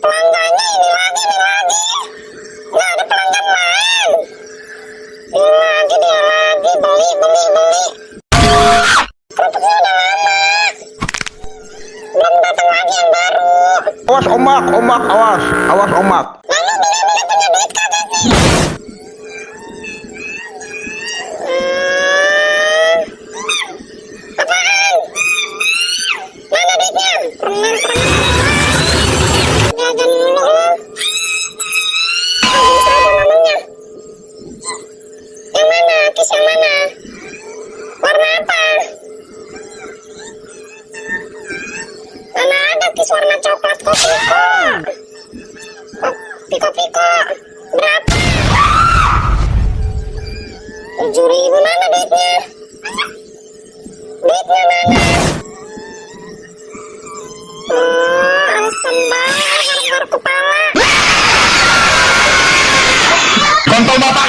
Pelanggannya ini lagi. Nggak ada pelanggan lain. Dia lagi beli. Kerupuknya udah lama. Belum datang lagi yang baru. Awas omak, awas omak. Lalu beli punya duit kagak sih? Apaan? Mana duitnya? Permen. Jajan mulu lo. Habis aja ngomongnya. Yang mana? Kis yang mana? Warna apa? Mana ada kis warna coklat Kopiko? Piko. Berapa? 7.000 mana duitnya? Duitnya mana? Alasan banget garuk-garuk kepala. Kontol bapak